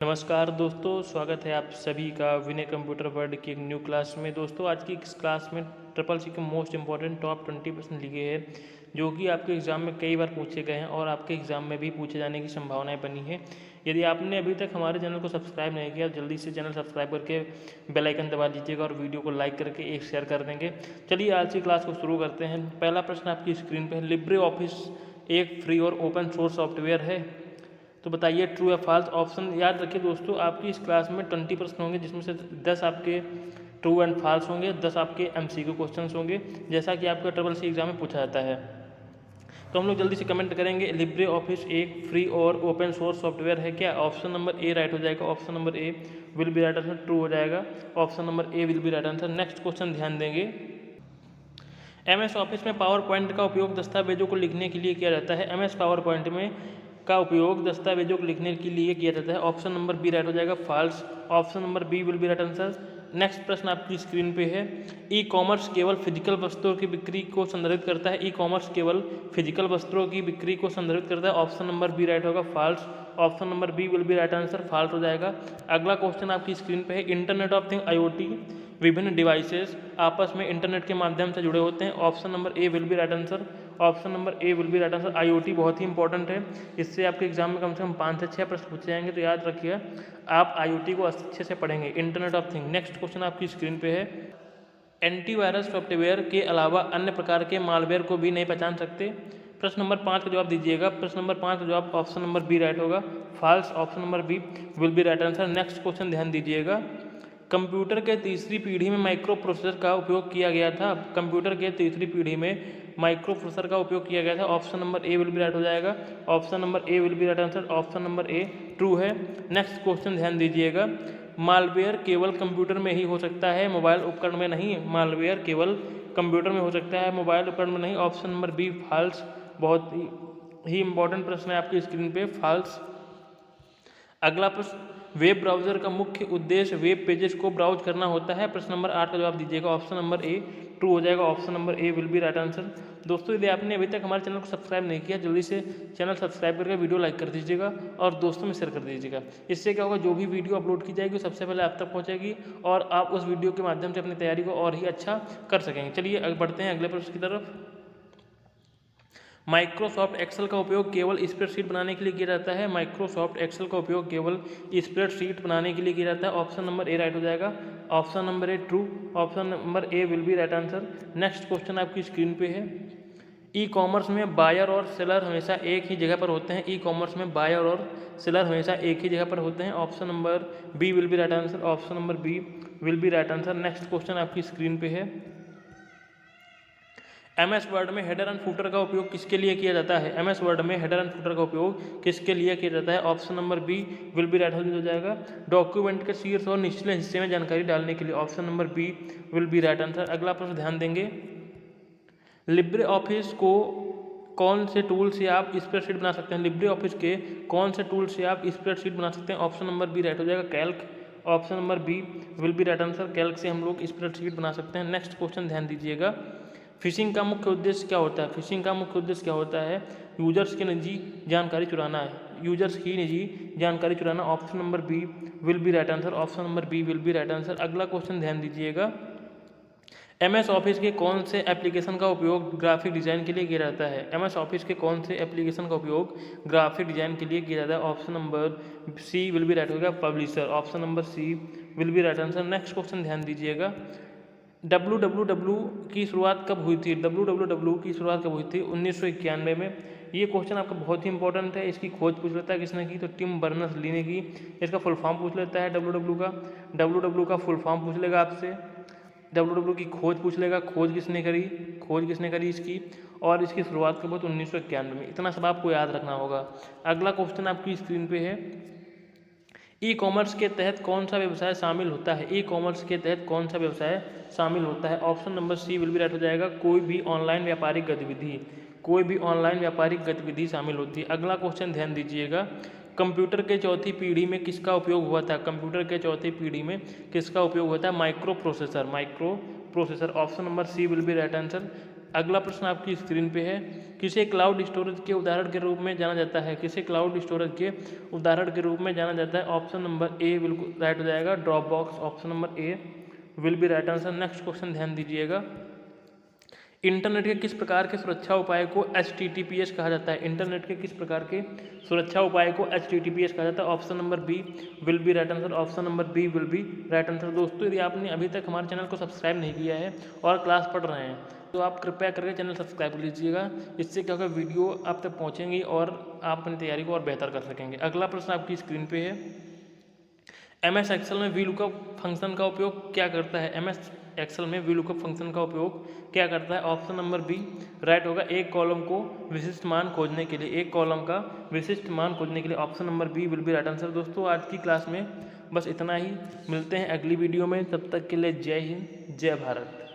नमस्कार दोस्तों, स्वागत है आप सभी का विनय कंप्यूटर वर्ल्ड की एक न्यू क्लास में। दोस्तों आज की इस क्लास में ट्रिपल सी के मोस्ट इंपॉर्टेंट टॉप 20% लिखे हैं जो कि आपके एग्ज़ाम में कई बार पूछे गए हैं और आपके एग्ज़ाम में भी पूछे जाने की संभावनाएं बनी है। यदि आपने अभी तक हमारे चैनल को सब्सक्राइब नहीं किया, जल्दी से चैनल सब्सक्राइब करके बेल आइकन दबा दीजिएगा और वीडियो को लाइक करके एक शेयर कर देंगे। चलिए आज की क्लास को शुरू करते हैं। पहला प्रश्न आपकी स्क्रीन पर है, लिब्रे ऑफिस एक फ्री और ओपन सोर्स सॉफ्टवेयर है, तो बताइए ट्रू या फॉल्स। ऑप्शन याद रखिए दोस्तों, आपकी इस क्लास में 20 प्रश्न होंगे जिसमें से 10 आपके ट्रू एंड फॉल्स होंगे, 10 आपके एमसीक्यू क्वेश्चंस होंगे, जैसा कि आपका ट्रिपल सी एग्जाम में पूछा जाता है। तो हम लोग जल्दी से कमेंट करेंगे, लिब्रे ऑफिस एक फ्री और ओपन सोर्स सॉफ्टवेयर है क्या? ऑप्शन नंबर ए राइट हो जाएगा, option number A will be right answer, true हो जाएगा, option number A will be right answer. Next question ध्यान देंगे, एमएस ऑफिस में पावर पॉइंट का उपयोग दस्तावेजों को लिखने के लिए किया जाता है। एमएस पावर पॉइंट में का उपयोग दस्तावेजों को लिखने के लिए किया जाता है। ऑप्शन नंबर बी राइट हो जाएगा, false, option number B will be right answer. Next प्रश्न आपकी स्क्रीन पे है, ई कॉमर्स केवल फिजिकल वस्तुओं की बिक्री को संदर्भित करता है। ई कॉमर्स केवल फिजिकल वस्तुओं की बिक्री को संदर्भित करता है। ऑप्शन नंबर बी राइट होगा, false, option number B will be right answer, false हो जाएगा। अगला क्वेश्चन आपकी स्क्रीन पे है, इंटरनेट ऑफ थिंग आईओटी विभिन्न डिवाइसेस आपस में इंटरनेट के माध्यम से जुड़े होते हैं। Option number A will be right answer, option number A will be right answer. IOT बहुत ही इंपॉर्टेंट है, इससे आपके एग्जाम में कम से कम 5 से 6 प्रश्न पूछे जाएंगे, तो याद रखिए आप आईओटी को अच्छे से पढ़ेंगे। Internet of thing. Next question आपकी स्क्रीन पे है, एंटीवायरस सॉफ्टवेयर के अलावा अन्य प्रकार के मालवेयर को भी नहीं पहचान सकते। प्रश्न नंबर 5 का जवाब दीजिएगा। प्रश्न नंबर 5 का जवाब ऑप्शन नंबर बी राइट होगा, false, option number B will be right answer. Next question ध्यान दीजिएगा, कंप्यूटर के तीसरी पीढ़ी में माइक्रो प्रोसेसर का उपयोग किया गया था। कंप्यूटर के तीसरी पीढ़ी में माइक्रो प्रोसेसर का उपयोग किया गया था। Option number A will be right हो जाएगा, option number A will be right answer, option number A true है। नेक्स्ट क्वेश्चन ध्यान दीजिएगा, मालवेयर केवल कंप्यूटर में ही हो सकता है, मोबाइल उपकरण में नहीं। मालवेयर केवल कंप्यूटर में हो सकता है, मोबाइल उपकरण में नहीं। ऑप्शन नंबर बी फॉल्स, बहुत ही इंपॉर्टेंट प्रश्न है आपकी स्क्रीन पे, फॉल्स। अगला प्रश्न, वेब ब्राउज़र का मुख्य उद्देश्य वेब पेजेस को ब्राउज करना होता है। प्रश्न नंबर 8 का जवाब दीजिएगा, ऑप्शन नंबर ए ट्रू हो जाएगा, option number A will be right answer. दोस्तों यदि आपने अभी तक हमारे चैनल को सब्सक्राइब नहीं किया, जल्दी से चैनल सब्सक्राइब करके वीडियो लाइक कर दीजिएगा और दोस्तों में शेयर कर दीजिएगा। इससे क्या होगा, जो भी वीडियो अपलोड की जाएगी सबसे पहले आप तक पहुँचेगी और आप उस वीडियो के माध्यम से अपनी तैयारी को और ही अच्छा कर सकेंगे। चलिए बढ़ते हैं अगले प्रश्न की तरफ। माइक्रोसॉफ्ट एक्सेल का उपयोग केवल स्प्रेडशीट बनाने के लिए किया जाता है। माइक्रोसॉफ्ट एक्सेल का उपयोग केवल स्प्रेडशीट बनाने के लिए किया जाता है। ऑप्शन नंबर ए राइट हो जाएगा, option number A true, option number A will be right answer. Next question आपकी स्क्रीन पे है, ई कॉमर्स में बायर और सेलर हमेशा एक ही जगह पर होते हैं। ई कॉमर्स में बायर और सेलर हमेशा एक ही जगह पर होते हैं। Option number B will be right answer, option number B will be right answer. Next question आपकी स्क्रीन पे है, एमएस वर्ड में हेडर एंड फुटर का उपयोग किसके लिए किया जाता है? एमएस वर्ड में हेडर एंड फुटर का उपयोग किसके लिए किया जाता है? Option number B will be right हो जाएगा, डॉक्यूमेंट के शीर्ष और निचले हिस्से में जानकारी डालने के लिए। Option number B will be right answer. अगला प्रश्न ध्यान देंगे, लिब्रे ऑफिस को कौन से टूल से आप स्प्रेडशीट बना सकते हैं? लिब्रे ऑफिस के कौन से टूल से आप स्प्रेडशीट बना सकते हैं? ऑप्शन नंबर बी राइट हो जाएगा, calc, option number B will be right answer. Calc से हम लोग स्प्रेडशीट बना सकते हैं। नेक्स्ट क्वेश्चन ध्यान दीजिएगा, फिशिंग का मुख्य उद्देश्य क्या होता है? फिशिंग का मुख्य उद्देश्य क्या होता है? यूजर्स की निजी जानकारी चुराना है, यूजर्स की निजी जानकारी चुराना। Option number B will be right answer, option number B will be right answer. अगला क्वेश्चन ध्यान दीजिएगा, एमएस ऑफिस के कौन से एप्लीकेशन का उपयोग ग्राफिक डिजाइन के लिए किया जाता है? एमएस ऑफिस के कौन से एप्लीकेशन का उपयोग ग्राफिक डिजाइन के लिए किया जाता है? Option number C will be right होगा, publisher, option number C will be right answer. Next question ध्यान दीजिएगा, www की शुरुआत कब हुई थी? www की शुरुआत कब हुई थी? 1991 में। ये क्वेश्चन आपका बहुत ही इंपॉर्टेंट है, इसकी खोज पूछ लेता है किसने की, तो टिम बर्नर्स ली ने की। इसका फुल फॉर्म पूछ लेता है www का फुल फॉर्म पूछ लेगा आपसे, www की खोज पूछ लेगा, खोज किसने करी इसकी, और इसकी शुरुआत कब हुई? 1991 में। इतना सब आपको याद रखना होगा। अगला क्वेश्चन आपकी स्क्रीन पे है, ई कॉमर्स के तहत कौन सा व्यवसाय शामिल होता है? ई कॉमर्स के तहत कौन सा व्यवसाय शामिल होता है? Option number C will be right हो जाएगा, कोई भी ऑनलाइन व्यापारिक गतिविधि, कोई भी ऑनलाइन व्यापारिक गतिविधि शामिल होती है। अगला क्वेश्चन ध्यान दीजिएगा, कंप्यूटर के चौथी पीढ़ी में किसका उपयोग हुआ था? कंप्यूटर के चौथी पीढ़ी में किसका उपयोग हुआ था? Microprocessor, option number C will be right answer. अगला प्रश्न आपकी स्क्रीन पे है, किसे क्लाउड स्टोरेज के उदाहरण के रूप में जाना जाता है? किसे क्लाउड स्टोरेज के उदाहरण के रूप में जाना जाता है? ऑप्शन नंबर ए बिल्कुल राइट हो जाएगा, drop box. Option number A will be right answer. Next question ध्यान दीजिएगा, इंटरनेट के किस प्रकार के सुरक्षा उपाय को HTTPS कहा जाता है? इंटरनेट के किस प्रकार के सुरक्षा उपाय को HTTPS कहा जाता है? Option number B will be right answer. Option number B will be right answer. दोस्तों यदि आपने अभी तक हमारे चैनल को सब्सक्राइब नहीं किया है और क्लास पढ़ रहे हैं तो आप कृपया करके चैनल सब्सक्राइब कर लीजिएगा। इससे क्या होगा, वीडियो आप तक पहुँचेंगी और आप अपनी तैयारी को और बेहतर कर सकेंगे। अगला प्रश्न आपकी स्क्रीन पे है, MS एक्सेल में VLOOKUP फंक्शन का उपयोग क्या करता है? MS एक्सेल में VLOOKUP फंक्शन का उपयोग क्या करता है? ऑप्शन नंबर बी राइट होगा, एक कॉलम को विशिष्ट मान खोजने के लिए, एक कॉलम का विशिष्ट मान खोजने के लिए। Option number B will be right answer. दोस्तों आज की क्लास में बस इतना ही, मिलते हैं अगली वीडियो में, तब तक के लिए जय हिंद जय भारत।